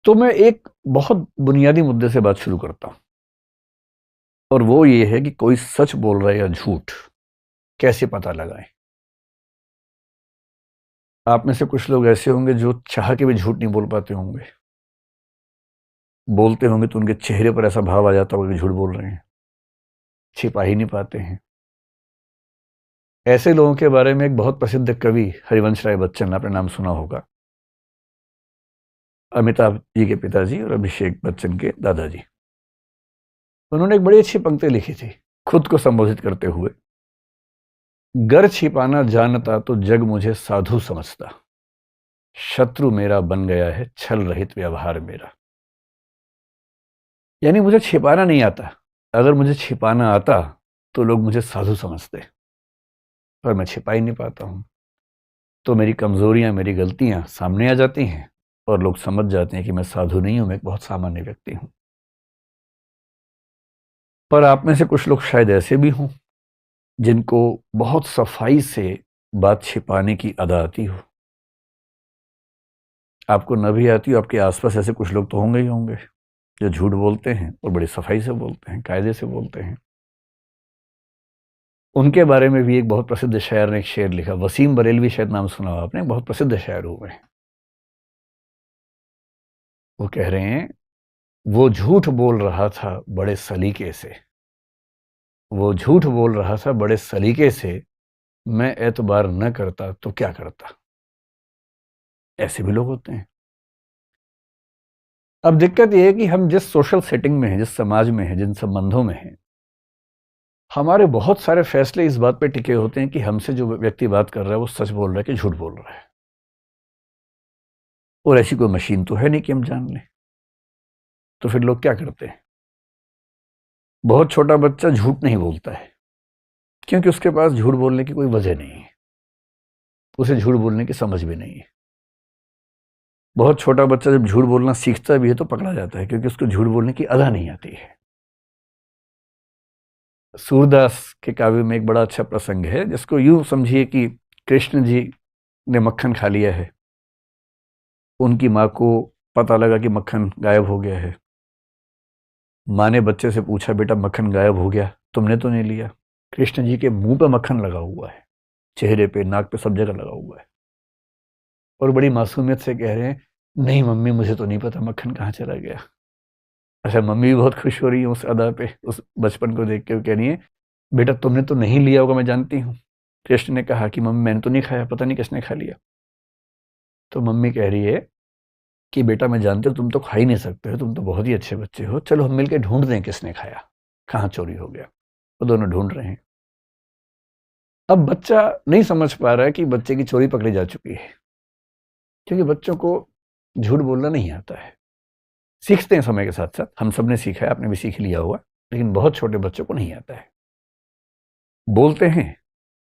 तो मैं एक बहुत बुनियादी मुद्दे से बात शुरू करता हूं, और वो ये है कि कोई सच बोल रहा है या झूठ कैसे पता लगाएं। आप में से कुछ लोग ऐसे होंगे जो चाह के भी झूठ नहीं बोल पाते होंगे। बोलते होंगे तो उनके चेहरे पर ऐसा भाव आ जाता होगा कि झूठ बोल रहे हैं, छिपा ही नहीं पाते हैं। ऐसे लोगों के बारे में एक बहुत प्रसिद्ध कवि हरिवंश राय बच्चन, आपने नाम सुना होगा, अमिताभ जी के पिताजी और अभिषेक बच्चन के दादाजी। उन्होंने एक बड़ी अच्छी पंक्ति लिखी थी खुद को संबोधित करते हुए। गर छिपाना जानता तो जग मुझे साधु समझता, शत्रु मेरा बन गया है छल रहित व्यवहार मेरा। यानी मुझे छिपाना नहीं आता। अगर मुझे छिपाना आता तो लोग मुझे साधु समझते, पर मैं छिपा ही नहीं पाता हूं। तो मेरी कमजोरियां, मेरी गलतियां सामने आ जाती हैं और लोग समझ जाते हैं कि मैं साधु नहीं हूं, मैं एक बहुत सामान्य व्यक्ति हूं। पर आप में से कुछ लोग शायद ऐसे भी हों जिनको बहुत सफाई से बात छिपाने की अदा आती हो। आपको न भी आती हो, आपके आसपास ऐसे कुछ लोग तो होंगे ही होंगे जो झूठ बोलते हैं और बड़ी सफाई से बोलते हैं, कायदे से बोलते हैं। उनके बारे में भी एक बहुत प्रसिद्ध शायर ने एक शेर लिखा, वसीम बरेलवी, शायद नाम सुना हो आपने, बहुत प्रसिद्ध शायर हुए हैं। वो कह रहे हैं, वो झूठ बोल रहा था बड़े सलीके से, वो झूठ बोल रहा था बड़े सलीके से, मैं एतबार न करता तो क्या करता। ऐसे भी लोग होते हैं। अब दिक्कत यह है कि हम जिस सोशल सेटिंग में हैं, जिस समाज में हैं, जिन संबंधों में हैं, हमारे बहुत सारे फैसले इस बात पे टिके होते हैं कि हमसे जो व्यक्ति बात कर रहा है वो सच बोल रहा है कि झूठ बोल रहा है। और ऐसी कोई मशीन तो है नहीं कि हम जान लें। तो फिर लोग क्या करते हैं? बहुत छोटा बच्चा झूठ नहीं बोलता है क्योंकि उसके पास झूठ बोलने की कोई वजह नहीं है, उसे झूठ बोलने की समझ भी नहीं है। बहुत छोटा बच्चा जब झूठ बोलना सीखता भी है तो पकड़ा जाता है क्योंकि उसको झूठ बोलने की अदा नहीं आती है। सूरदास के काव्य में एक बड़ा अच्छा प्रसंग है जिसको यूं समझिए कि कृष्ण जी ने मक्खन खा लिया है। उनकी माँ को पता लगा कि मक्खन गायब हो गया है। माँ ने बच्चे से पूछा, बेटा मक्खन गायब हो गया, तुमने तो नहीं लिया? कृष्ण जी के मुंह पे मक्खन लगा हुआ है, चेहरे पे, नाक पे, सब जगह लगा हुआ है, और बड़ी मासूमियत से कह रहे हैं, नहीं मम्मी मुझे तो नहीं पता मक्खन कहाँ चला गया। अच्छा, मम्मी भी बहुत खुश हो रही है उस अदा पे, उस बचपन को देख के। वो कह रही है, बेटा तुमने तो नहीं लिया होगा, मैं जानती हूँ। कृष्ण ने कहा कि मम्मी मैंने तो नहीं खाया, पता नहीं किसने खा लिया। तो मम्मी कह रही है कि बेटा मैं जानती हूँ तुम तो खा ही नहीं सकते हो, तुम तो बहुत ही अच्छे बच्चे हो, चलो हम मिलकर ढूंढ दें किसने खाया, कहाँ चोरी हो गया। वो दोनों ढूंढ रहे हैं। अब बच्चा नहीं समझ पा रहा है कि बच्चे की चोरी पकड़ी जा चुकी है, क्योंकि बच्चों को झूठ बोलना नहीं आता है। सीखते हैं समय के साथ साथ, हम सब ने सीखा है, आपने भी सीख लिया होगा, लेकिन बहुत छोटे बच्चों को नहीं आता है। बोलते हैं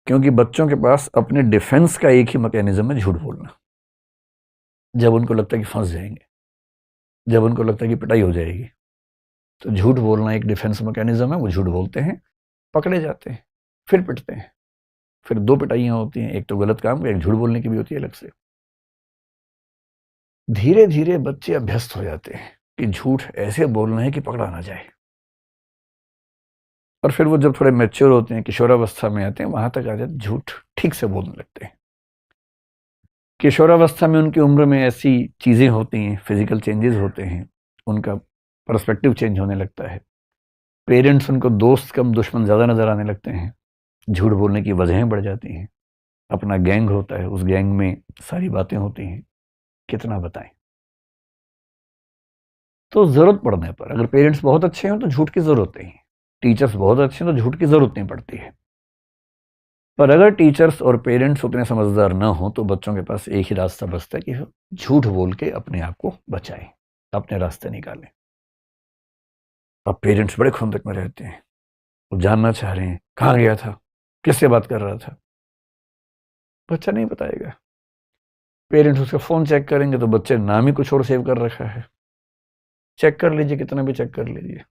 क्योंकि बच्चों के पास अपने डिफेंस का एक ही मैकेनिज्म है, झूठ बोलना। जब उनको लगता है कि फंस जाएंगे, जब उनको लगता है कि पिटाई हो जाएगी, तो झूठ बोलना एक डिफेंस मैकेनिज्म है। वो झूठ बोलते हैं, पकड़े जाते हैं, फिर पिटते हैं। फिर दो पिटाइयां होती हैं, एक तो गलत काम, एक झूठ बोलने की भी होती है अलग से। धीरे धीरे बच्चे अभ्यस्त हो जाते हैं कि झूठ ऐसे बोलना है कि पकड़ा ना जाए। और फिर वो जब थोड़े मैच्योर होते हैं, किशोरावस्था में आते हैं, वहां तक आ जाते, झूठ ठीक से बोलने लगते हैं। किशोरावस्था में उनकी उम्र में ऐसी चीजें होती हैं, फिजिकल चेंजेस होते हैं, उनका पर्सपेक्टिव चेंज होने लगता है। पेरेंट्स उनको दोस्त कम दुश्मन ज्यादा नजर आने लगते हैं। झूठ बोलने की वजहें बढ़ जाती हैं। अपना गैंग होता है, उस गैंग में सारी बातें होती हैं, कितना बताएं। तो जरूरत पड़ने पर, अगर पेरेंट्स बहुत अच्छे हैं तो झूठ की जरूरत नहीं है, टीचर्स बहुत अच्छे हैं तो झूठ की जरूरत नहीं पड़ती है। पर अगर टीचर्स और पेरेंट्स उतने समझदार ना हो तो बच्चों के पास एक ही रास्ता बचता है कि झूठ बोल के अपने आप को बचाएं, अपने रास्ते निकालें। अब पेरेंट्स बड़े खुंदक में रहते हैं, वो जानना चाह रहे हैं कहाँ गया था, किससे बात कर रहा था। बच्चा नहीं बताएगा। पेरेंट्स उसका फोन चेक करेंगे तो बच्चे नाम ही कुछ और सेव कर रखा है। चेक कर लीजिए, कितना भी चेक कर लीजिए।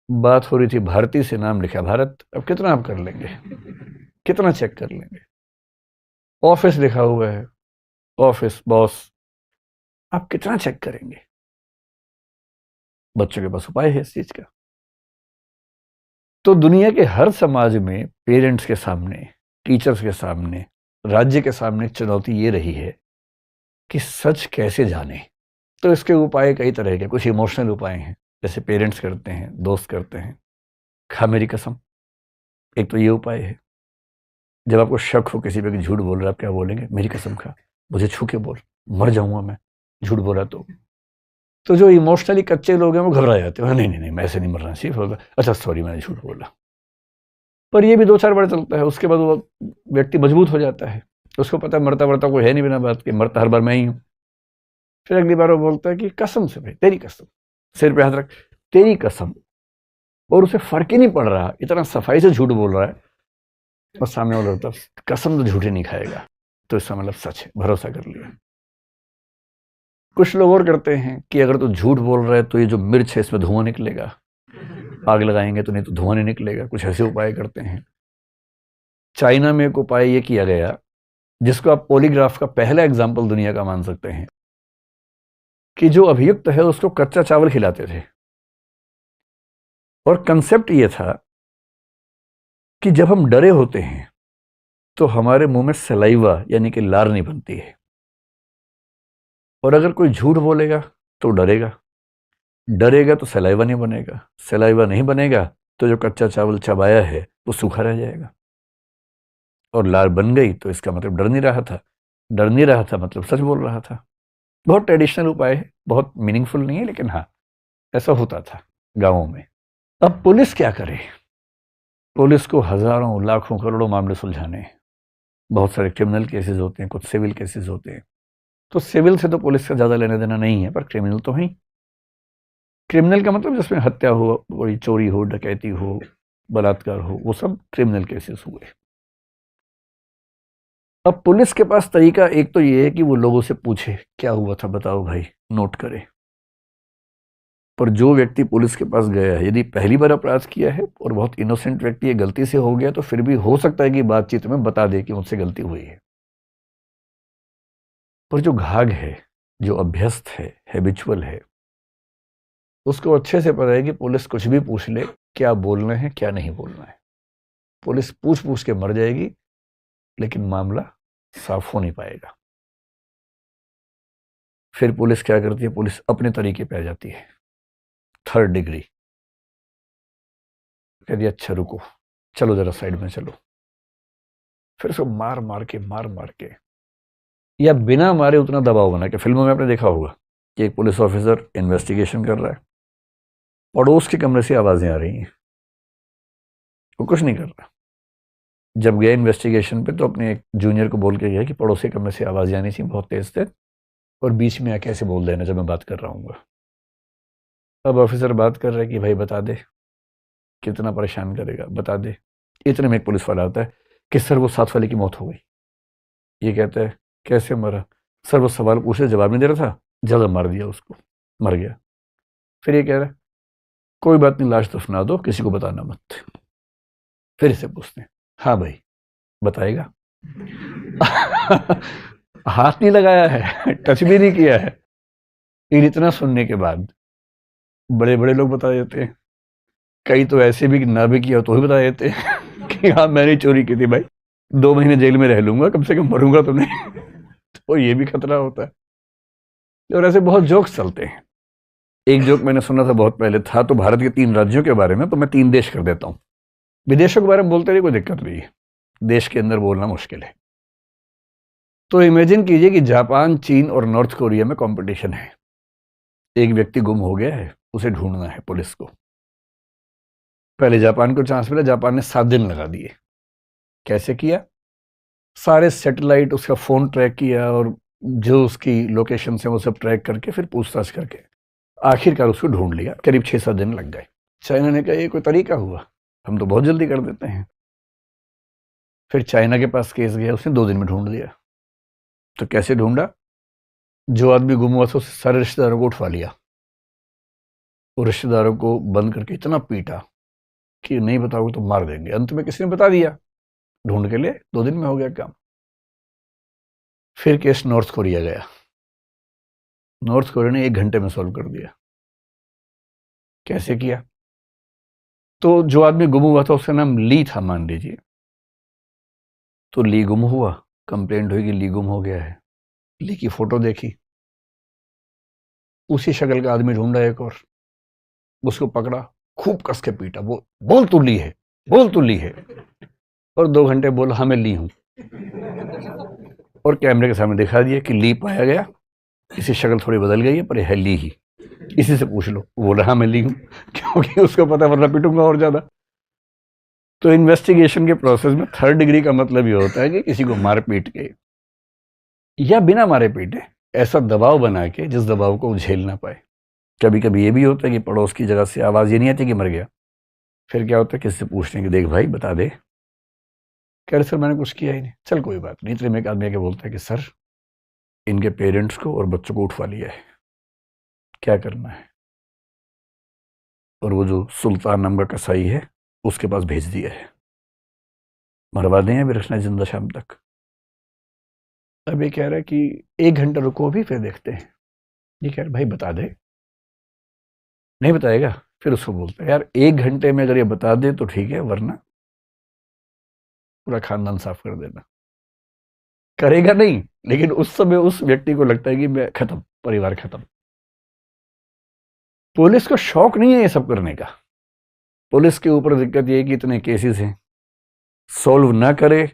बात हो रही थी भारती से, नाम लिखा भारत, अब कितना आप कर लेंगे, कितना चेक कर लेंगे। ऑफिस लिखा हुआ है, ऑफिस बॉस, आप कितना चेक करेंगे? बच्चों के पास उपाय है इस चीज का। तो दुनिया के हर समाज में पेरेंट्स के सामने, टीचर्स के सामने, राज्य के सामने चुनौती ये रही है कि सच कैसे जाने। तो इसके उपाय कई तरह के, कुछ इमोशनल उपाय हैं, जैसे पेरेंट्स करते हैं, दोस्त करते हैं। खा मेरी कसम, एक तो ये उपाय है। जब आपको शक हो किसी पे कि झूठ बोल रहा है, आप क्या बोलेंगे? मेरी कसम खा, मुझे छू के बोल, मर जाऊंगा मैं झूठ बोला तो जो इमोशनली कच्चे लोग हैं वो घबरा जाते हैं, नहीं नहीं नहीं मैं ऐसे नहीं मरना चाहिए, होगा अच्छा सॉरी मैंने झूठ बोला। पर ये भी 2-4 बार चलता है, उसके बाद वो व्यक्ति मजबूत हो जाता है, उसको पता है मरता मरता कोई है नहीं, बिना बात के मरता हर बार मैं ही हूं। फिर अगली बार वो बोलता है कि कसम से भाई, तेरी कसम, सिर पे हाथ रख, तेरी कसम। और उसे फर्क ही नहीं पड़ रहा, इतना सफाई से झूठ बोल रहा है, और सामने वाला होता कसम तो झूठी नहीं खाएगा, तो इसका मतलब सच है, भरोसा कर लिया। कुछ लोग और करते हैं कि अगर तू झूठ बोल रहा है तो ये जो मिर्च है इसमें धुआं निकलेगा, आग लगाएंगे तो नहीं तो धुआं नहीं निकलेगा, कुछ ऐसे उपाय करते हैं। चाइना में एक उपाय ये किया गया, जिसको आप पॉलीग्राफ का पहला एग्जाम्पल दुनिया का मान सकते हैं, कि जो अभियुक्त है उसको कच्चा चावल खिलाते थे, और कंसेप्ट ये था कि जब हम डरे होते हैं तो हमारे मुंह में सलाइवा यानी कि लार नहीं बनती है, और अगर कोई झूठ बोलेगा तो डरेगा, डरेगा तो सलाइवा नहीं बनेगा, सलाइवा नहीं बनेगा तो जो कच्चा चावल चबाया है वो सूखा रह जाएगा, और लार बन गई तो इसका मतलब डर नहीं रहा था, डर नहीं रहा था मतलब सच बोल रहा था। बहुत ट्रेडिशनल उपाय है, बहुत मीनिंगफुल नहीं है, लेकिन हाँ ऐसा होता था गांवों में। अब पुलिस क्या करे? पुलिस को हजारों लाखों करोड़ों मामले सुलझाने हैं। बहुत सारे क्रिमिनल केसेस होते हैं, कुछ सिविल केसेस होते हैं। तो सिविल से तो पुलिस का ज़्यादा लेना देना नहीं है, पर क्रिमिनल तो है। क्रिमिनल का मतलब जिसमें हत्या हो, कोई चोरी हो, डकैती हो, बलात्कार हो, वो सब क्रिमिनल केसेस हुए। अब पुलिस के पास तरीका एक तो ये है कि वो लोगों से पूछे क्या हुआ था, बताओ भाई, नोट करे। पर जो व्यक्ति पुलिस के पास गया है, यदि पहली बार अपराध किया है और बहुत इनोसेंट व्यक्ति है, गलती से हो गया, तो फिर भी हो सकता है कि बातचीत में बता दे कि मुझसे गलती हुई है। पर जो घाघ है, जो अभ्यस्त है, हैबिचुअल है, उसको अच्छे से पता है कि पुलिस कुछ भी पूछ ले, क्या बोलना है क्या नहीं बोलना है। पुलिस पूछ पूछ के मर जाएगी, लेकिन मामला साफ हो नहीं पाएगा। फिर पुलिस क्या करती है? पुलिस अपने तरीके पे आ जाती है, थर्ड डिग्री। कह दिया अच्छा रुको, चलो जरा साइड में चलो। फिर उसको मार मार के, मार मार के, या बिना मारे उतना दबाव बना के, फिल्मों में आपने देखा होगा कि एक पुलिस ऑफिसर इन्वेस्टिगेशन कर रहा है, पड़ोस के कमरे से आवाजें आ रही हैं, वो कुछ नहीं कर रहा। जब गया इन्वेस्टिगेशन पे तो अपने एक जूनियर को बोल के गया कि पड़ोसी कमरे से आवाजें आनी चाहिए बहुत तेज तेज, और बीच में आके ऐसे बोल देना जब मैं बात कर रहा हूँ। अब ऑफिसर बात कर रहा है कि भाई बता दे, कितना परेशान करेगा, बता दे। इतने में एक पुलिस वाला आता है कि सर वो साथ वाले की मौत हो गई। ये कहता है कैसे मरा? सर वो सवाल पूछे जवाब नहीं दे रहा था, जल्द मार दिया उसको, मर गया। फिर ये कह रहा है कोई बात नहीं, लाश दफना दो, किसी को बताना मत। फिर इसे पूछते हैं हाँ भाई बताएगा? हाथ नहीं लगाया है, टच भी नहीं किया है। फिर इतना सुनने के बाद बड़े बड़े लोग बता देते हैं, कई तो ऐसे भी ना भी किया तो भी बता देते हैं कि हाँ मैंने चोरी की थी भाई, 2 महीने जेल में रह लूंगा, कम से कम मरूंगा तो नहीं। तो ये भी खतरा होता है। और ऐसे बहुत जोक्स चलते हैं। एक जोक मैंने सुना था बहुत पहले, था तो भारत के 3 राज्यों के बारे में, तो मैं 3 देश कर देता हूँ। विदेशों के बारे में बोलते रहिए, कोई दिक्कत नहीं है, देश के अंदर बोलना मुश्किल है। तो इमेजिन कीजिए कि जापान, चीन और नॉर्थ कोरिया में कंपटीशन है। एक व्यक्ति गुम हो गया है, उसे ढूंढना है पुलिस को। पहले जापान को चांस मिला, जापान ने 7 दिन लगा दिए। कैसे किया? सारे सैटेलाइट, उसका फोन ट्रैक किया, और जो उसकी लोकेशन है वो सब ट्रैक करके, फिर पूछताछ करके आखिरकार उसको ढूंढ लिया। करीब 6-7 दिन लग गए। चाइना ने कहा ये कोई तरीका हुआ, हम तो बहुत जल्दी कर देते हैं। फिर चाइना के पास केस गया, उसने 2 दिन में ढूंढ दिया। तो कैसे ढूंढा? जो आदमी गुम हुआ था उससे सारे रिश्तेदारों को उठवा लिया, और रिश्तेदारों को बंद करके इतना पीटा कि नहीं बताओगे तो मार देंगे। अंत में किसी ने बता दिया, ढूंढ के लिए 2 दिन में हो गया काम। फिर केस नॉर्थ कोरिया गया। नॉर्थ कोरिया ने 1 घंटे में सॉल्व कर दिया। कैसे किया? तो जो आदमी गुम हुआ था उसका नाम ली था मान लीजिए, तो ली गुम हुआ, कंप्लेंट हुई कि ली गुम हो गया है। ली की फोटो देखी, उसी शक्ल का आदमी ढूंढा एक और, उसको पकड़ा, खूब कस के पीटा, बोल तू ली है, बोल तू ली है। और 2 घंटे बोला हाँ मैं ली हूं, और कैमरे के सामने दिखा दिया कि ली पाया गया, इसी शक्ल थोड़ी बदल गई है पर है ली ही, इसी से पूछ लो। वो बोला हाँ मैं ली हूं, क्योंकि उसको पता वरना पीटूंगा और ज्यादा। तो इन्वेस्टिगेशन के प्रोसेस में 3rd डिग्री का मतलब ये होता है कि किसी को मार पीट के या बिना मारे पीटे ऐसा दबाव बना के जिस दबाव को वो झेल ना पाए। कभी कभी ये भी होता है कि पड़ोस की जगह से आवाज ये नहीं आती कि मर गया, फिर क्या होता है किसी से पूछने कि देख भाई बता दे, कह रहे सर मैंने कुछ किया ही नहीं। चल कोई बात नहीं। इतने में एक आदमी आके बोलता है कि सर इनके पेरेंट्स को और बच्चों को उठवा लिया है, क्या करना है? और वो जो सुल्तान नाम का कसाई है उसके पास भेज दिया है, मरवा दें या भी रखना जिंदा शाम तक। अब ये कह रहा है कि 1 घंटा रुको अभी फिर देखते हैं। ये कह रहा भाई बता दे, नहीं बताएगा। फिर उसको बोलता है यार 1 घंटे में अगर ये बता दे तो ठीक है, वरना पूरा खानदान साफ कर देना। करेगा नहीं, लेकिन उस समय उस व्यक्ति को लगता है कि मैं खत्म, परिवार खत्म। पुलिस को शौक नहीं है ये सब करने का। पुलिस के ऊपर दिक्कत ये है कि इतने केसेस हैं, सॉल्व ना करे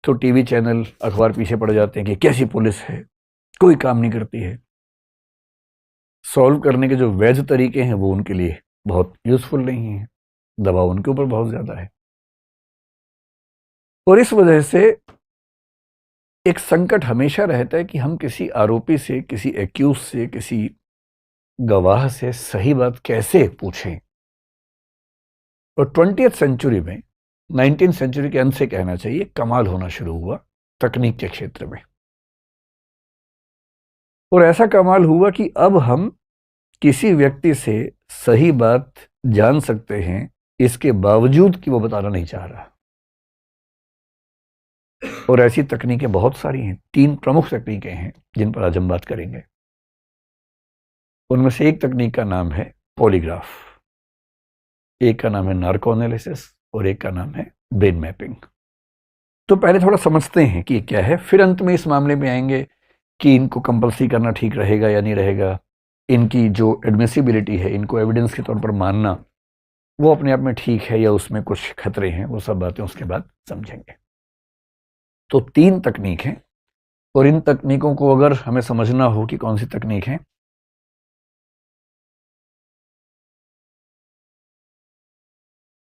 तो टीवी चैनल अखबार पीछे पड़ जाते हैं कि कैसी पुलिस है, कोई काम नहीं करती है। सॉल्व करने के जो वैध तरीके हैं वो उनके लिए बहुत यूजफुल नहीं है, दबाव उनके ऊपर बहुत ज्यादा है। और इस वजह से एक संकट हमेशा रहता है कि हम किसी आरोपी से, किसी एक्यूज से, किसी गवाह से सही बात कैसे पूछें। और 20th सेंचुरी में, 19th सेंचुरी के अंत से कहना चाहिए, कमाल होना शुरू हुआ तकनीक के क्षेत्र में। और ऐसा कमाल हुआ कि अब हम किसी व्यक्ति से सही बात जान सकते हैं, इसके बावजूद कि वो बताना नहीं चाह रहा। और ऐसी तकनीकें बहुत सारी हैं। 3 प्रमुख तकनीकें हैं जिन पर आज हम बात करेंगे। उनमें से एक तकनीक का नाम है पॉलीग्राफ, एक का नाम है नार्को एनालिसिस और एक का नाम है ब्रेन मैपिंग। तो पहले थोड़ा समझते हैं कि क्या है, फिर अंत में इस मामले में आएंगे कि इनको कंपल्सरी करना ठीक रहेगा या नहीं रहेगा, इनकी जो एडमिसिबिलिटी है, इनको एविडेंस के तौर पर मानना वो अपने आप में ठीक है या उसमें कुछ खतरे हैं, वो सब बातें उसके बाद समझेंगे। तो 3 तकनीक हैं, और इन तकनीकों को अगर हमें समझना हो कि कौन सी तकनीक है,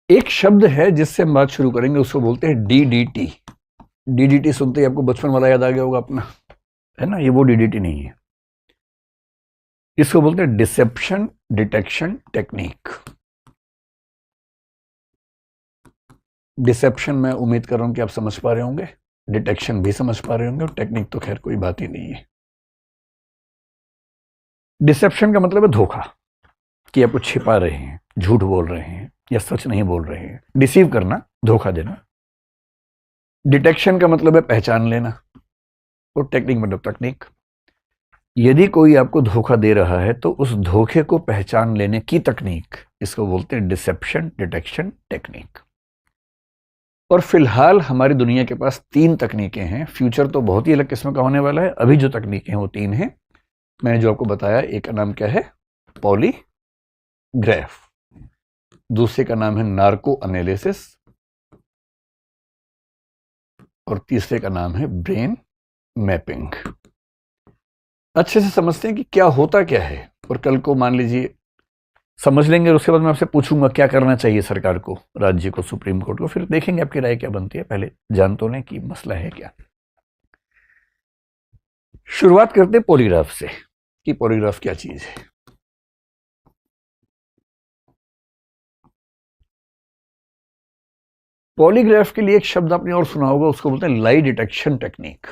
एक शब्द है जिससे हम बात शुरू करेंगे, उसको बोलते हैं डीडीटी। डीडीटी सुनते ही आपको बचपन वाला याद आ गया होगा अपना, है ना? ये वो डीडीटी नहीं है, इसको बोलते हैं डिसेप्शन डिटेक्शन टेक्निक। डिसेप्शन मैं उम्मीद कर रहा हूं कि आप समझ पा रहे होंगे, डिटेक्शन भी समझ पा रहे होंगे, और टेक्निक तो खैर कोई बात ही नहीं है। डिसेप्शन का मतलब है धोखा, कि आप कुछ छिपा रहे हैं, झूठ बोल रहे हैं या सच नहीं बोल रहे हैं। डिसीव करना, धोखा देना। डिटेक्शन का मतलब है पहचान लेना, और टेक्निक मतलब तकनीक। यदि कोई आपको धोखा दे रहा है तो उस धोखे को पहचान लेने की तकनीक, इसको बोलते हैं डिसेप्शन डिटेक्शन टेक्निक। और फिलहाल हमारी दुनिया के पास 3 तकनीकें हैं। फ्यूचर तो बहुत ही अलग किस्म का होने वाला है। अभी जो तकनीकें हैं वो 3 हैं। मैंने जो आपको बताया, एक का नाम क्या है, पॉलीग्राफ, दूसरे का नाम है नार्को एनालिसिस, और तीसरे का नाम है ब्रेन मैपिंग। अच्छे से समझते हैं कि क्या होता क्या है, और कल को मान लीजिए समझ लेंगे, और उसके बाद मैं आपसे पूछूंगा क्या करना चाहिए सरकार को, राज्य को, सुप्रीम कोर्ट को, फिर देखेंगे आपकी राय क्या बनती है। पहले जान तो लें कि मसला है क्या। शुरुआत करते हैं पॉलीग्राफ से, कि पॉलीग्राफ क्या चीज है। पॉलीग्राफ के लिए एक शब्द आपने और सुना होगा, उसको बोलते हैं लाई डिटेक्शन टेक्निक।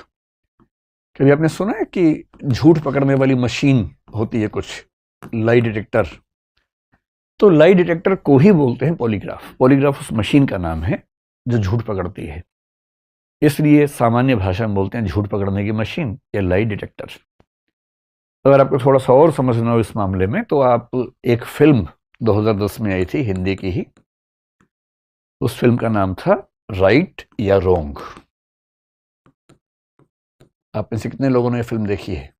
कभी आपने सुना है कि झूठ पकड़ने वाली मशीन होती है कुछ, लाई डिटेक्टर? तो लाई डिटेक्टर को ही बोलते हैं पॉलीग्राफ। पॉलीग्राफ उस मशीन का नाम है जो झूठ पकड़ती है, इसलिए सामान्य भाषा में बोलते हैं झूठ पकड़ने की मशीन या लाई डिटेक्टर। अगर आपको थोड़ा सा और समझना हो इस मामले में तो आप एक फिल्म 2010 में आई थी, हिंदी की ही, उस फिल्म का नाम था राइट या रॉन्ग। आप में से कितने लोगों ने ये फिल्म देखी है?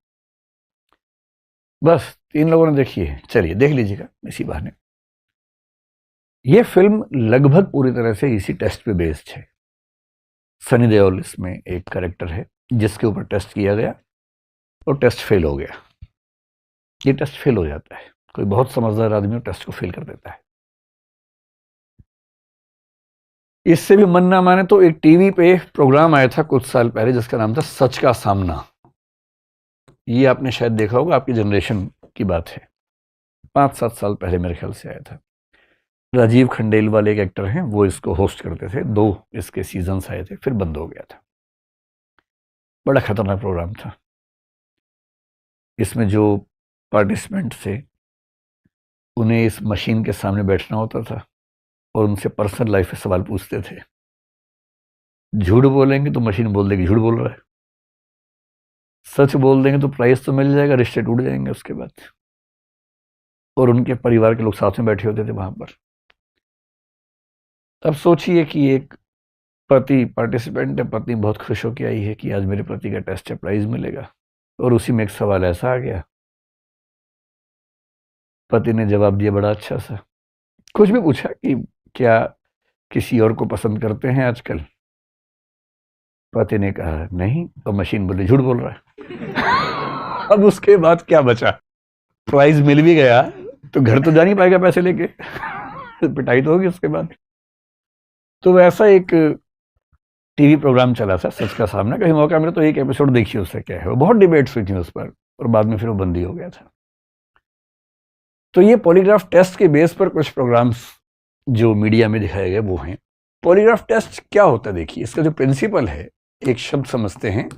बस 3 लोगों ने देखी है। चलिए देख लीजिएगा इसी बहाने। ये फिल्म लगभग पूरी तरह से इसी टेस्ट पे बेस्ड है। सनी देओल इसमें एक कैरेक्टर है जिसके ऊपर टेस्ट किया गया और टेस्ट फेल हो गया। ये टेस्ट फेल हो जाता है, कोई बहुत समझदार आदमी टेस्ट को फेल कर देता है। इससे भी मन ना माने तो एक टीवी पे प्रोग्राम आया था कुछ साल पहले जिसका नाम था सच का सामना। ये आपने शायद देखा होगा, आपकी जनरेशन की बात है, 5-7 साल पहले मेरे ख्याल से आया था। राजीव खंडेलवाल एक एक्टर हैं, वो इसको होस्ट करते थे। 2 इसके सीजन्स आए थे, फिर बंद हो गया था। बड़ा खतरनाक प्रोग्राम था। इसमें जो पार्टिसिपेंट थे उन्हें इस मशीन के सामने बैठना होता था और उनसे पर्सनल लाइफ पे सवाल पूछते थे। झूठ बोलेंगे तो मशीन बोल देगी झूठ बोल रहा है, सच बोल देंगे तो प्राइस तो मिल जाएगा, रिश्ते टूट जाएंगे उसके बाद। और उनके परिवार के लोग साथ में बैठे होते थे वहां पर। अब सोचिए कि एक पति पार्टिसिपेंट है, पत्नी बहुत खुश होकर आई है कि आज मेरे पति का टेस्ट है, प्राइज मिलेगा, और उसी में एक सवाल ऐसा आ गया। पति ने जवाब दिया बड़ा अच्छा सा, कुछ भी पूछा कि क्या किसी और को पसंद करते हैं आजकल? पति ने कहा नहीं, तो मशीन बोली झूठ बोल रहा है। अब उसके बाद क्या बचा? प्राइज मिल भी गया तो घर तो जा नहीं पाएगा पैसे लेके, पिटाई तो होगी उसके बाद। तो वैसा एक टीवी प्रोग्राम चला था सच का सामना। कहीं मौका मिला तो एक एपिसोड देखिए, उससे क्या है। वो बहुत डिबेट्स हुई थी उस पर और बाद में फिर वो बंद ही हो गया था। तो ये पॉलीग्राफ टेस्ट के बेस पर कुछ प्रोग्राम्स जो मीडिया में दिखाए गए वो हैं। पॉलीग्राफ टेस्ट क्या होता है देखिए, इसका जो प्रिंसिपल है, एक शब्द समझते हैं,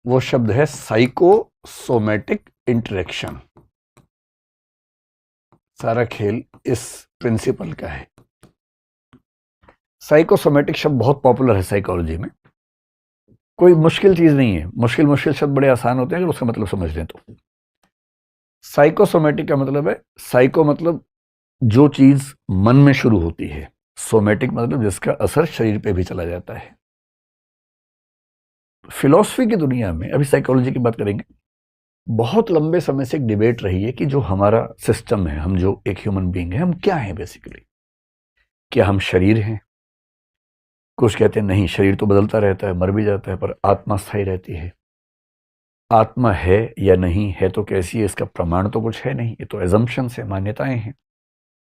वो शब्द है साइकोसोमैटिक इंटरेक्शन। सारा खेल इस प्रिंसिपल का है। साइकोसोमैटिक शब्द बहुत पॉपुलर है साइकोलॉजी में, कोई मुश्किल चीज नहीं है। मुश्किल शब्द बड़े आसान होते हैं अगर उसका मतलब समझ लें तो। साइकोसोमैटिक का मतलब है, साइको मतलब जो चीज मन में शुरू होती है, सोमैटिक मतलब जिसका असर शरीर पे भी चला जाता है। फिलॉसफी की दुनिया में, अभी साइकोलॉजी की बात करेंगे, बहुत लंबे समय से एक डिबेट रही है कि जो हमारा सिस्टम है, हम जो एक ह्यूमन बीइंग है, हम क्या हैं बेसिकली? क्या हम शरीर हैं? कुछ कहते हैं नहीं, शरीर तो बदलता रहता है, मर भी जाता है, पर आत्मा स्थायी रहती है। आत्मा है या नहीं है तो कैसी है, इसका प्रमाण तो कुछ है नहीं, ये तो एजम्पशन है, मान्यताएं हैं।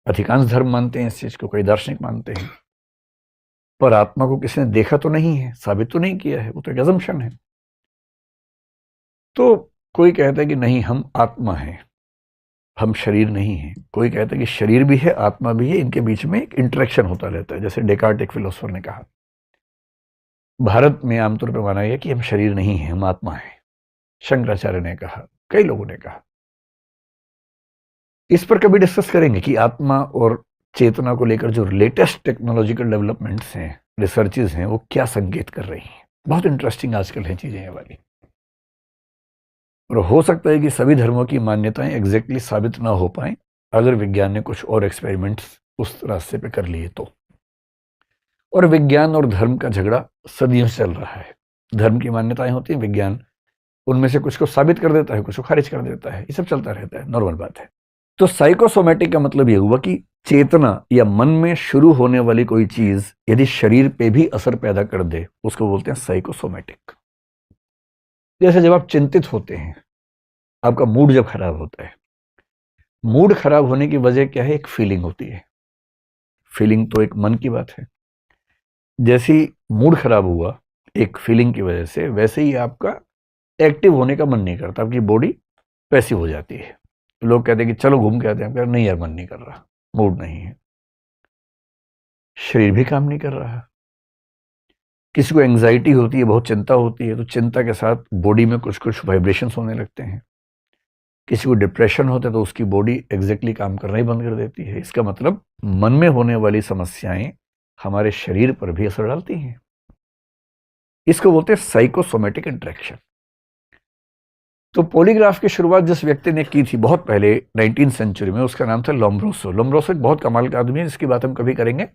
अधिकांश धर्म मानते हैं इस चीज को, कई दार्शनिक मानते हैं, पर आत्मा को किसी ने देखा तो नहीं है, साबित तो नहीं किया है, वो तो एक एजम्पशन है। तो कोई कहता है कि नहीं, हम आत्मा हैं, हम शरीर नहीं हैं। कोई कहता है कि शरीर भी है, आत्मा भी है, इनके बीच में एक इंटरेक्शन होता रहता है। जैसे डेकार्ट एक फिलोसोफर ने कहा। भारत में आमतौर पर माना गया कि हम शरीर नहीं हैं, हम आत्मा हैं। शंकराचार्य ने कहा, कई लोगों ने कहा। इस पर कभी डिस्कस करेंगे कि आत्मा और चेतना को लेकर जो लेटेस्ट टेक्नोलॉजिकल डेवलपमेंट्स हैं, रिसर्चेज हैं, वो क्या संकेत कर रही हैं। बहुत इंटरेस्टिंग आजकल है चीजें ये वाली। और हो सकता है कि सभी धर्मों की मान्यताएं एग्जैक्टली साबित ना हो पाए अगर विज्ञान ने कुछ और एक्सपेरिमेंट्स उस रास्ते पे कर लिए तो। और विज्ञान और धर्म का झगड़ा सदियों से चल रहा है। धर्म की मान्यताएं होती हैं, विज्ञान उनमें से कुछ को साबित कर देता है, कुछ को खारिज कर देता है। ये सब चलता रहता है, नॉर्मल बात है। तो साइकोसोमैटिक का मतलब ये हुआ कि चेतना या मन में शुरू होने वाली कोई चीज यदि शरीर पे भी असर पैदा कर दे, उसको बोलते हैं साइकोसोमैटिक। जैसे जब आप चिंतित होते हैं, आपका मूड जब खराब होता है, मूड खराब होने की वजह क्या है? एक फीलिंग होती है। फीलिंग तो एक मन की बात है। जैसी मूड खराब हुआ एक फीलिंग की वजह से, वैसे ही आपका एक्टिव होने का मन नहीं करता, आपकी बॉडी पैसिव हो जाती है। लोग कहते हैं कि चलो घूम के आते हैं, नहीं यार मन नहीं कर रहा, मूड नहीं है। शरीर भी काम नहीं कर रहा। किसी को एंजाइटी होती है, बहुत चिंता होती है, तो चिंता के साथ बॉडी में कुछ कुछ वाइब्रेशंस होने लगते हैं। किसी को डिप्रेशन होता है तो उसकी बॉडी एग्जैक्टली काम करना ही बंद कर देती है। इसका मतलब मन में होने वाली समस्याएं हमारे शरीर पर भी असर डालती हैं। इसको बोलते हैं साइकोसोमैटिक इंटरेक्शन। तो पॉलीग्राफ की शुरुआत जिस व्यक्ति ने की थी बहुत पहले 19th सेंचुरी में, उसका नाम था लोम्ब्रोसो। लोम्ब्रोसो एक बहुत कमाल का आदमी है, जिसकी बात हम कभी करेंगे,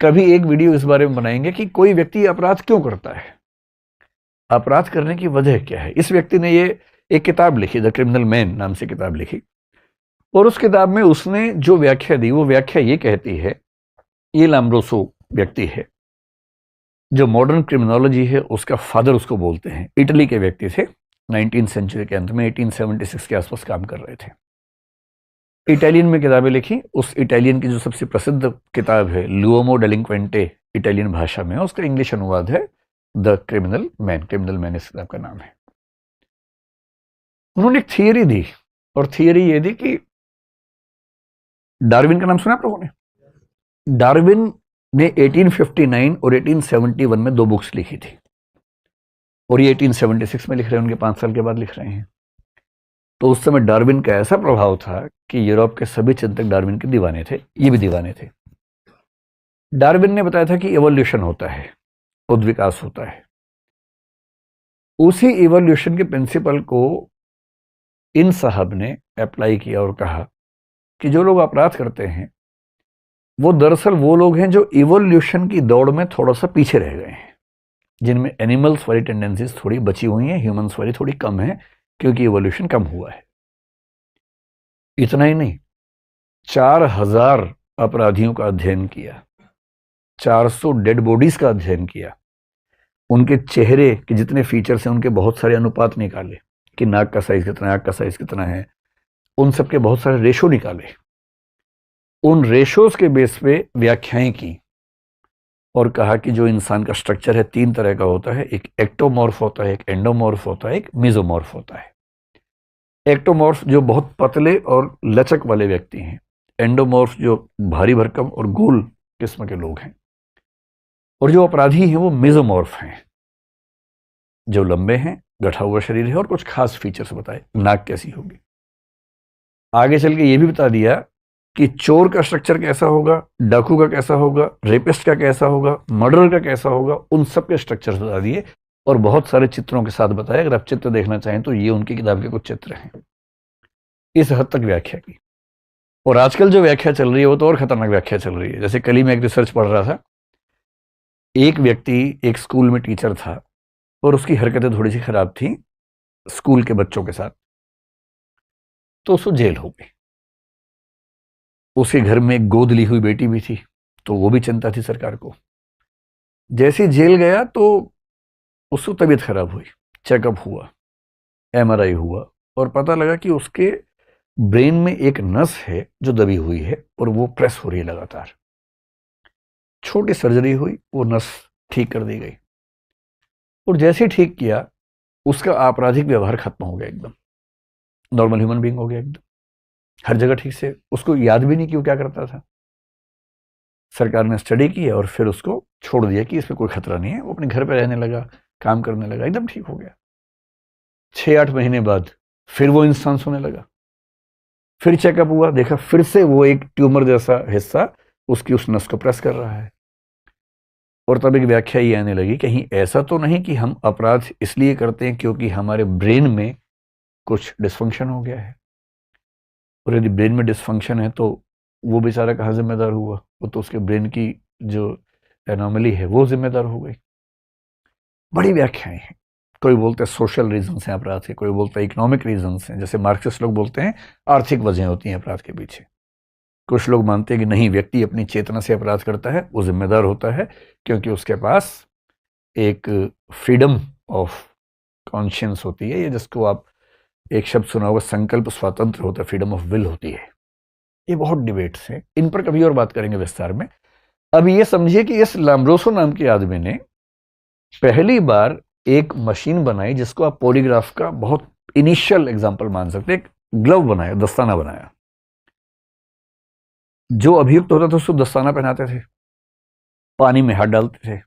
कभी एक वीडियो इस बारे में बनाएंगे कि कोई व्यक्ति अपराध क्यों करता है, अपराध करने की वजह क्या है। इस व्यक्ति ने ये एक किताब लिखी, द क्रिमिनल मैन नाम से किताब लिखी, और उस किताब में उसने जो व्याख्या दी वो व्याख्या ये कहती है, ये लोम्ब्रोसो व्यक्ति है जो मॉडर्न क्रिमिनोलॉजी है उसका फादर उसको बोलते हैं, इटली के व्यक्ति थे, 19th सेंचुरी के अंत में 1876 के आसपास काम कर रहे थे। इटालियन में किताबें लिखी। उस इटालियन की जो सबसे प्रसिद्ध किताब है लुओमो डेलिंक्वेंटे, इटालियन भाषा में, उसका इंग्लिश अनुवाद है the criminal man. Criminal man इस किताब का नाम है। उन्होंने एक थियरी दी, और थियरी ये दी कि डार्विन का नाम सुना आप लोगों ने? डार्विन ने 1859 और 1871 में 2 बुक्स लिखी थी, और ये 1876 में लिख रहे हैं, उनके 5 साल के बाद लिख रहे हैं। तो उस समय डार्विन का ऐसा प्रभाव था कि यूरोप के सभी चिंतक डार्विन के दीवाने थे, ये भी दीवाने थे। डार्विन ने बताया था कि इवोल्यूशन होता है, उद्विकास होता है। उसी इवोल्यूशन के प्रिंसिपल को इन साहब ने अप्लाई किया और कहा कि जो लोग अपराध करते हैं वो दरअसल वो लोग हैं जो इवोल्यूशन की दौड़ में थोड़ा सा पीछे रह गए हैं, जिनमें एनिमल्स वाली टेंडेंसीज थोड़ी बची हुई हैं, ह्यूमंस वाली थोड़ी कम है, क्योंकि इवोल्यूशन कम हुआ है। इतना ही नहीं, 4000 अपराधियों का अध्ययन किया, 400 डेड बॉडीज का अध्ययन किया, उनके चेहरे के जितने फीचर्स हैं उनके बहुत सारे अनुपात निकाले कि नाक का साइज कितना है, आंख का साइज कितना है, उन सब के बहुत सारे रेशो निकाले। उन रेशोज के बेस पे व्याख्याएं की और कहा कि जो इंसान का स्ट्रक्चर है 3 तरह का होता है, एक एक्टोमॉर्फ होता है, एक एंडोमॉर्फ होता है, एक मेसोमॉर्फ होता है। एक्टोमॉर्फ जो बहुत पतले और लचक वाले व्यक्ति हैं, एंडोमॉर्फ जो भारी भरकम और गोल किस्म के लोग हैं, और जो अपराधी हैं वो मेसोमॉर्फ हैं, जो लंबे हैं, गठा हुआ शरीर है और कुछ खास फीचर्स बताए, नाक कैसी होगी। आगे चल के ये भी बता दिया कि चोर का स्ट्रक्चर कैसा होगा, डाकू का कैसा होगा, रेपिस्ट का कैसा होगा, मर्डर का कैसा होगा, उन सब के स्ट्रक्चर्स बता दिए और बहुत सारे चित्रों के साथ बताया। अगर आप चित्र देखना चाहें तो ये उनकी किताब के कुछ चित्र हैं। इस हद तक व्याख्या की। और आजकल जो व्याख्या चल रही है वो तो और खतरनाक व्याख्या चल रही है। जैसे कल ही मैं एक रिसर्च पढ़ रहा था, एक व्यक्ति एक स्कूल में टीचर था और उसकी हरकतें थोड़ी सी खराब थी स्कूल के बच्चों के साथ, तो उसको जेल हो गई। उसके घर में एक गोद ली हुई बेटी भी थी, तो वो भी चिंता थी सरकार को। जैसे जेल गया तो उसको तबीयत खराब हुई, चेकअप हुआ, एमआरआई हुआ, और पता लगा कि उसके ब्रेन में एक नस है जो दबी हुई है और वो प्रेस हो रही है लगातार। छोटी सर्जरी हुई, वो नस ठीक कर दी गई, और जैसे ही ठीक किया उसका आपराधिक व्यवहार खत्म हो गया, एकदम नॉर्मल ह्यूमन बीइंग हो गया एकदम, हर जगह ठीक से। उसको याद भी नहीं कि वो क्या करता था। सरकार ने स्टडी की और फिर उसको छोड़ दिया कि इसमें कोई खतरा नहीं है। वो अपने घर पे रहने लगा, काम करने लगा, एकदम ठीक हो गया। 6-8 महीने बाद फिर वो इंसान सोने लगा, फिर चेकअप हुआ, देखा फिर से वो एक ट्यूमर जैसा हिस्सा उसकी उस नस को प्रेस कर रहा है। और तब एक व्याख्या ये आने लगी, कहीं ऐसा तो नहीं कि हम अपराध इसलिए करते हैं क्योंकि हमारे ब्रेन में कुछ डिस्फंक्शन हो गया है, और यदि ब्रेन में डिस्फंक्शन है तो वो बेचारा कहाँ जिम्मेदार हुआ, वो तो उसके ब्रेन की जो एनोमली है वो जिम्मेदार हो गई। बड़ी व्याख्याएं हैं। कोई बोलते हैं सोशल रीजंस हैं अपराध के, कोई बोलता है इकोनॉमिक रीजंस हैं, जैसे मार्क्सिस्ट लोग बोलते हैं आर्थिक वजह होती हैं अपराध के पीछे। कुछ लोग मानते हैं कि नहीं, व्यक्ति अपनी चेतना से अपराध करता है, वो जिम्मेदार होता है क्योंकि उसके पास एक फ्रीडम ऑफ कॉन्शियंस होती है, या जिसको आप एक शब्द सुना होगा, संकल्प स्वातंत्र होता है, फ्रीडम ऑफ विल होती है। ये बहुत डिबेट्स हैं, इन पर कभी और बात करेंगे विस्तार में। अब ये समझिए कि इस लोम्ब्रोसो नाम के आदमी ने पहली बार एक मशीन बनाई जिसको आप पॉलीग्राफ का बहुत इनिशियल एग्जाम्पल मान सकते हैं। एक ग्लव बनाया, दस्ताना बनाया। जो अभियुक्त होता था उसको दस्ताना पहनाते थे, पानी में हाथ डालते थे,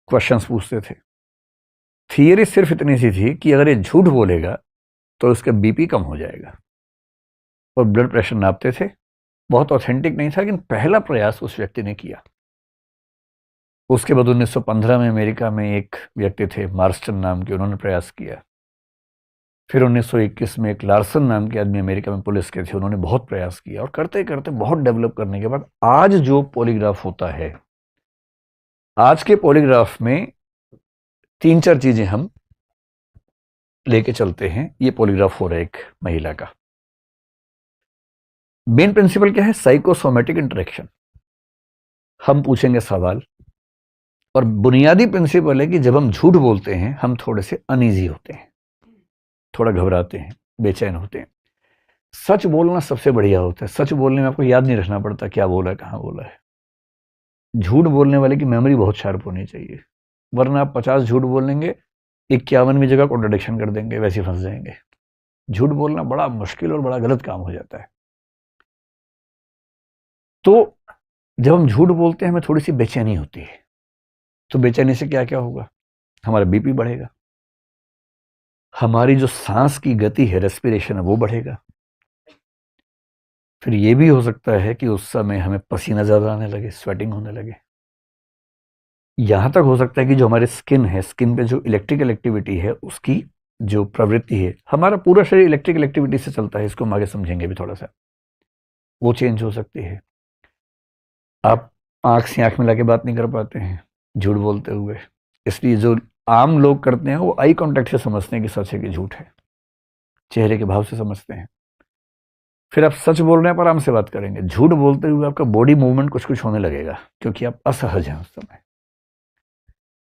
क्वेश्चंस पूछते थे। थियरी सिर्फ इतनी सी थी कि अगर ये झूठ बोलेगा तो उसका बीपी कम हो जाएगा, और ब्लड प्रेशर नापते थे। बहुत ऑथेंटिक नहीं था, लेकिन पहला प्रयास उस व्यक्ति ने किया। उसके बाद 1915 में अमेरिका में एक व्यक्ति थे मार्स्टन नाम के, उन्होंने प्रयास किया। फिर 1921 में एक लार्सन नाम के आदमी अमेरिका में पुलिस के थे, उन्होंने बहुत प्रयास किया और करते करते बहुत डेवलप करने के बाद आज जो पॉलीग्राफ होता है, आज के पॉलीग्राफ में 3-4 चीजें हम लेके चलते हैं। ये पॉलीग्राफ हो रहा है एक महिला का। मेन प्रिंसिपल क्या है? Psychosomatic interaction. हम पूछेंगे सवाल, और बुनियादी प्रिंसिपल है कि जब हम झूठ बोलते हैं हम थोड़े से अनईजी होते हैं, थोड़ा घबराते हैं, बेचैन होते हैं। सच बोलना सबसे बढ़िया होता है। सच बोलने में आपको याद नहीं रखना पड़ता क्या बोला है, कहाँ बोला है। झूठ बोलने वाले की मेमोरी बहुत शार्प होनी चाहिए, वरना आप 50 झूठ बोलेंगे, 51वीं जगह कॉन्ट्रडिक्शन कर देंगे, वैसे फंस जाएंगे। झूठ बोलना बड़ा मुश्किल और बड़ा गलत काम हो जाता है। तो जब हम झूठ बोलते हैं हमें थोड़ी सी बेचैनी होती है। तो बेचैनी से क्या क्या होगा? हमारा बीपी बढ़ेगा, हमारी जो सांस की गति है, रेस्पिरेशन है, वो बढ़ेगा। फिर ये भी हो सकता है कि उस समय हमें पसीना ज्यादा आने लगे, स्वेटिंग होने लगे। यहां तक हो सकता है कि जो हमारे स्किन है, स्किन पे जो इलेक्ट्रिकल एक्टिविटी है, उसकी जो प्रवृत्ति है, हमारा पूरा शरीर इलेक्ट्रिकल एक्टिविटी से चलता है, इसको हम आगे समझेंगे भी थोड़ा सा, वो चेंज हो सकती है। आप आंख से आंख मिला के बात नहीं कर पाते हैं झूठ बोलते हुए, इसलिए जो आम लोग करते हैं वो आई कांटेक्ट से समझते हैं कि सच है कि झूठ है, चेहरे के भाव से समझते हैं। फिर आप सच बोल रहे हैं पर आराम से बात करेंगे, झूठ बोलते हुए आपका बॉडी मूवमेंट कुछ कुछ होने लगेगा क्योंकि आप असहज हैं उस समय।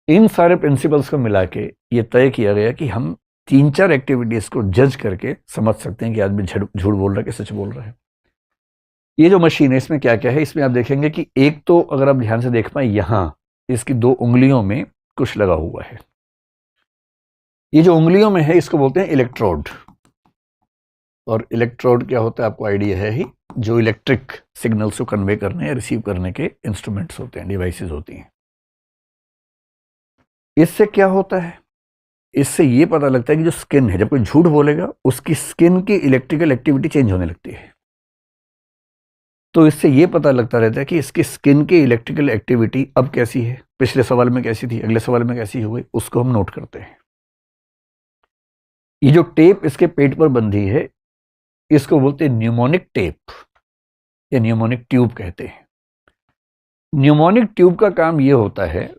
इन सारे प्रिंसिपल्स को मिला के ये तय किया गया कि हम 3-4 एक्टिविटीज को जज करके समझ सकते हैं कि आदमी झूठ बोल रहा है कि सच बोल रहा है। ये जो मशीन है इसमें क्या क्या है, इसमें आप देखेंगे कि एक तो अगर आप ध्यान से देख पाए, यहां इसकी 2 उंगलियों में कुछ लगा हुआ है। ये जो उंगलियों में है इसको बोलते हैं इलेक्ट्रोड। और इलेक्ट्रोड क्या होता है आपको आइडिया है ही, जो इलेक्ट्रिक सिग्नल्स को कन्वे करने या रिसीव करने के इंस्ट्रूमेंट्स होते हैं, डिवाइसेस होती हैं। इससे क्या होता है? इससे ये पता लगता है कि जो स्किन है, जब कोई झूठ बोलेगा उसकी स्किन की इलेक्ट्रिकल एक्टिविटी चेंज होने लगती है। तो इससे ये पता लगता रहता है कि इसकी स्किन की इलेक्ट्रिकल एक्टिविटी अब कैसी है, पिछले सवाल में कैसी थी, अगले सवाल में कैसी हो गई, उसको हम नोट करते हैं। ये जो टेप इसके पेट पर बंधी है इसको बोलते हैं न्यूमोनिक टेप या न्यूमोनिक ट्यूब कहते हैं। न्यूमोनिक ट्यूब का काम ये होता है,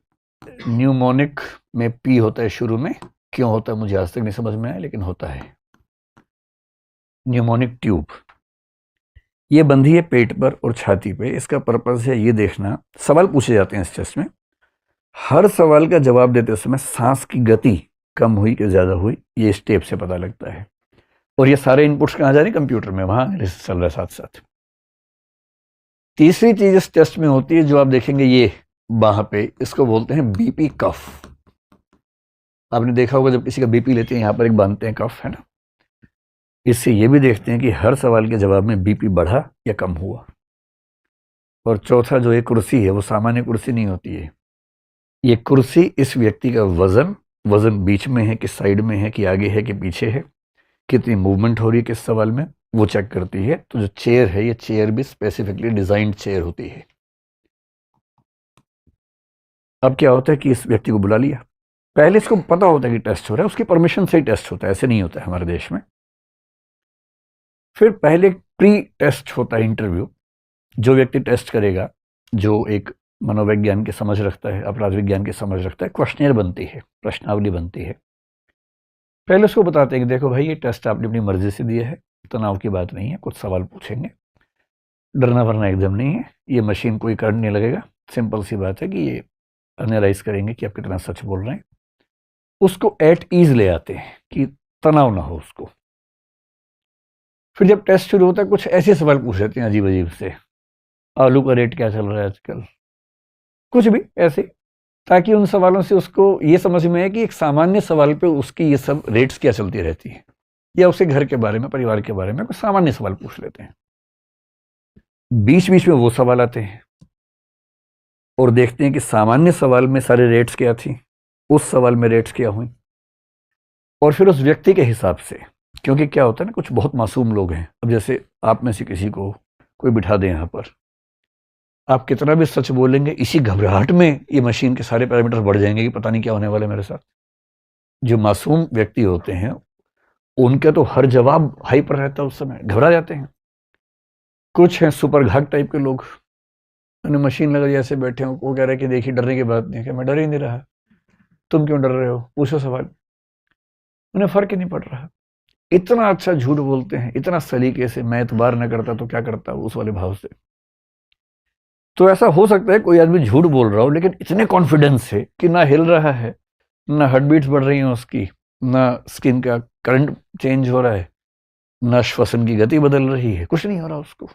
न्यूमोनिक में पी होता है शुरू में, क्यों होता है मुझे आज तक नहीं समझ में आया, लेकिन होता है। न्यूमोनिक ट्यूब ये बंधी है पेट पर और छाती पे। इसका पर्पस है ये देखना, सवाल पूछे जाते हैं इस टेस्ट में, हर सवाल का जवाब देते समय सांस की गति कम हुई कि ज्यादा हुई, ये इस टेप से पता लगता है। और ये सारे इनपुट्स कहाँ जा रहे हैं? कंप्यूटर में, वहां चल रहा है साथ साथ। तीसरी चीज इस टेस्ट में होती है जो आप देखेंगे ये बाह पे, इसको बोलते हैं बीपी कफ। आपने देखा होगा जब किसी का बीपी लेते हैं, यहां पर एक बांधते हैं कफ, है ना। इससे ये भी देखते हैं कि हर सवाल के जवाब में बीपी बढ़ा या कम हुआ। और चौथा जो ये कुर्सी है वो सामान्य कुर्सी नहीं होती है, ये कुर्सी इस व्यक्ति का वजन बीच में है कि साइड में है कि आगे है कि पीछे है, कितनी मूवमेंट हो रही है किस सवाल में, वो चेक करती है। तो जो चेयर है, ये चेयर भी स्पेसिफिकली डिजाइन्ड चेयर होती है। अब क्या होता है कि इस व्यक्ति को बुला लिया, पहले इसको पता होता है कि टेस्ट हो रहा है, उसकी परमिशन से ही टेस्ट होता है, ऐसे नहीं होता है हमारे देश में। फिर पहले प्री टेस्ट होता है इंटरव्यू। जो व्यक्ति टेस्ट करेगा, जो एक मनोविज्ञान की समझ रखता है, अपराध विज्ञान की समझ रखता है, क्वेश्चनियर बनती है, प्रश्नावली बनती है। पहले उसको बताते हैं कि देखो भाई, ये टेस्ट आपने अपनी मर्जी से दिया है, तनाव की बात नहीं है, कुछ सवाल पूछेंगे, डरना वरना एकदम नहीं है, ये मशीन कोई करंट नहीं लगेगा, सिंपल सी बात है कि ये एनालाइज करेंगे कि आप कितना सच बोल रहे हैं। उसको एट ईज ले आते हैं कि तनाव ना हो उसको। फिर जब टेस्ट शुरू होता है कुछ ऐसे सवाल पूछ लेते हैं अजीब अजीब से, आलू का रेट क्या चल रहा है आजकल, कुछ भी ऐसे, ताकि उन सवालों से उसको ये समझ में आए कि एक सामान्य सवाल पे उसकी ये सब रेट्स क्या चलती रहती है, या उसके घर के बारे में, परिवार के बारे में कुछ सामान्य सवाल पूछ लेते हैं। बीच बीच में वो सवाल आते हैं और देखते हैं कि सामान्य सवाल में सारे रेट्स क्या थी, उस सवाल में रेट्स क्या हुई। और फिर उस व्यक्ति के हिसाब से, क्योंकि क्या होता है ना, कुछ बहुत मासूम लोग हैं। अब जैसे आप में से किसी को कोई बिठा दे यहाँ पर, आप कितना भी सच बोलेंगे, इसी घबराहट में ये मशीन के सारे पैरामीटर बढ़ जाएंगे कि पता नहीं क्या होने वाला है मेरे साथ। जो मासूम व्यक्ति होते हैं उनका तो हर जवाब हाई पर रहता है, उस समय घबरा जाते हैं। कुछ हैं सुपर घाक टाइप के लोग, उन्हें मशीन लगा ऐसे बैठे हो, वो कह रहे हैं कि देखिए डरने की बात नहीं है, कि मैं डर ही नहीं रहा, तुम क्यों डर रहे हो, पूछो सवाल। उन्हें फर्क ही नहीं पड़ रहा। इतना अच्छा झूठ बोलते हैं, इतना सलीके से, मैं एतबार न करता तो क्या करता, उस वाले भाव से। तो ऐसा हो सकता है कोई आदमी झूठ बोल रहा हो, लेकिन इतने कॉन्फिडेंस से कि ना हिल रहा है, ना हार्ट बीट्स बढ़ रही हैं उसकी, ना स्किन का करंट चेंज हो रहा है, ना श्वसन की गति बदल रही है, कुछ नहीं हो रहा उसको।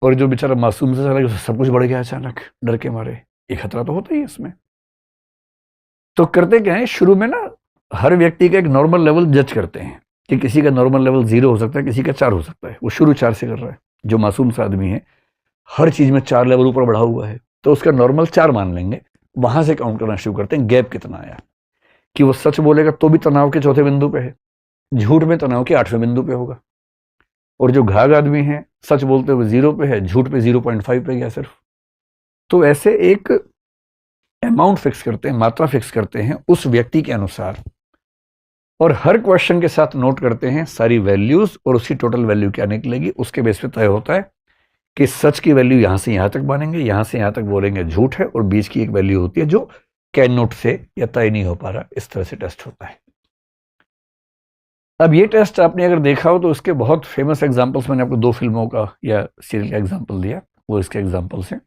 और जो बेचारा मासूम से चला, सब कुछ बढ़ गया अचानक डर के मारे। ये खतरा तो होता ही है इसमें। तो करते क्या है, शुरू में ना हर व्यक्ति का एक नॉर्मल लेवल जज करते हैं कि किसी का नॉर्मल लेवल 0 हो सकता है, किसी का 4 हो सकता है। वो शुरू 4 से कर रहा है। जो मासूम सा आदमी है, हर चीज में 4 लेवल ऊपर बढ़ा हुआ है, तो उसका नॉर्मल 4 मान लेंगे। वहां से काउंट करना शुरू करते हैं, गैप कितना आया, कि वो सच बोलेगा तो भी तनाव के चौथे बिंदु पे है, झूठ में तनाव के 8वें बिंदु पे होगा। और जो घाघ आदमी है, सच बोलते हुए 0 पे है, झूठ पे 0.5 पे गया सिर्फ। तो ऐसे एक अमाउंट फिक्स करते हैं, मात्रा फिक्स करते हैं उस व्यक्ति के अनुसार, और हर क्वेश्चन के साथ नोट करते हैं सारी वैल्यूज, और उसकी टोटल वैल्यू क्या निकलेगी, उसके बेस पे तय होता है कि सच की वैल्यू यहां से यहां तक मानेंगे, यहां से यहां तक बोलेंगे झूठ है, और बीच की एक वैल्यू होती है जो कैन नोट से या तय नहीं हो पा रहा। इस तरह से टेस्ट होता है। अब ये टेस्ट आपने अगर देखा हो तो उसके बहुत फेमस एग्जांपल्स मैंने आपको 2 फिल्मों का या सीरियल का एग्जांपल दिया, वो इसके एग्जांपल्स हैं।